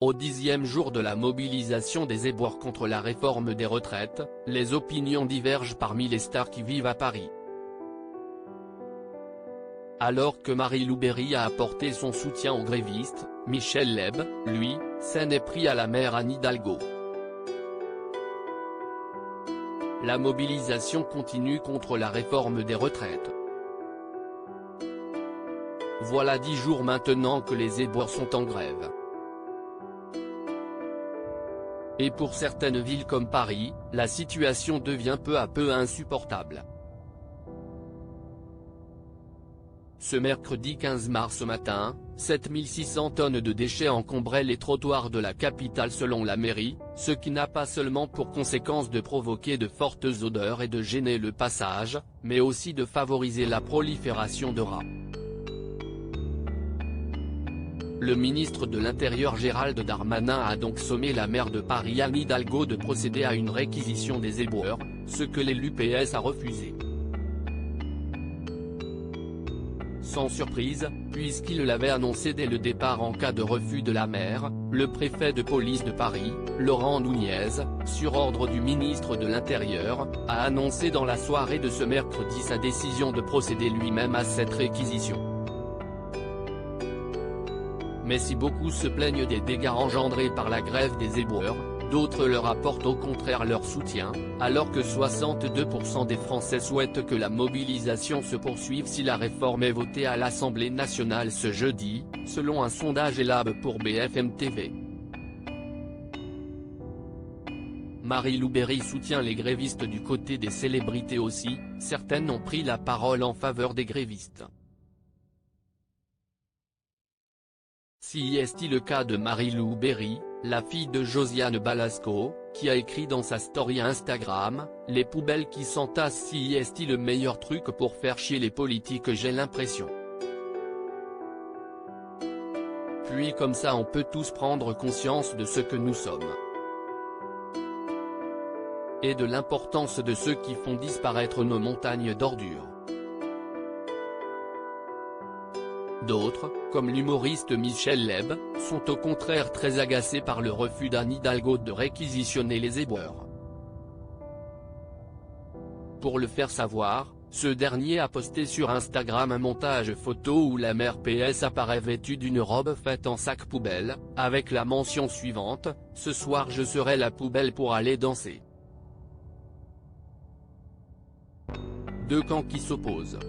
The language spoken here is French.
Au 10e jour de la mobilisation des éboueurs contre la réforme des retraites, les opinions divergent parmi les stars qui vivent à Paris. Alors que Marie-Lou Berry a apporté son soutien aux grévistes, Michel Leb, lui, s'en est pris à la maire Anne Hidalgo. La mobilisation continue contre la réforme des retraites. Voilà 10 jours maintenant que les éboueurs sont en grève. Et pour certaines villes comme Paris, la situation devient peu à peu insupportable. Ce mercredi 15 mars matin, 7600 tonnes de déchets encombraient les trottoirs de la capitale selon la mairie, ce qui n'a pas seulement pour conséquence de provoquer de fortes odeurs et de gêner le passage, mais aussi de favoriser la prolifération de rats. Le ministre de l'Intérieur Gérald Darmanin a donc sommé la maire de Paris Anne Hidalgo de procéder à une réquisition des éboueurs, ce que l'élu PS a refusé. Sans surprise, puisqu'il l'avait annoncé dès le départ en cas de refus de la maire, le préfet de police de Paris, Laurent Nunez, sur ordre du ministre de l'Intérieur, a annoncé dans la soirée de ce mercredi sa décision de procéder lui-même à cette réquisition. Mais si beaucoup se plaignent des dégâts engendrés par la grève des éboueurs, d'autres leur apportent au contraire leur soutien, alors que 62% des Français souhaitent que la mobilisation se poursuive si la réforme est votée à l'Assemblée nationale ce jeudi, selon un sondage Elab pour BFM TV. Marie-Lou Berry soutient les grévistes du côté des célébrités aussi, certaines ont pris la parole en faveur des grévistes. Si est le cas de Marie-Lou Berry, la fille de Josiane Balasco, qui a écrit dans sa story Instagram, « Les poubelles qui s'entassent si est le meilleur truc pour faire chier les politiques j'ai l'impression. Puis comme ça on peut tous prendre conscience de ce que nous sommes. Et de l'importance de ceux qui font disparaître nos montagnes d'ordures. » D'autres, comme l'humoriste Michel Leb, sont au contraire très agacés par le refus d'Anne Hidalgo de réquisitionner les éboueurs. Pour le faire savoir, ce dernier a posté sur Instagram un montage photo où la maire PS apparaît vêtue d'une robe faite en sac poubelle, avec la mention suivante, « Ce soir je serai la poubelle pour aller danser ». Deux camps qui s'opposent.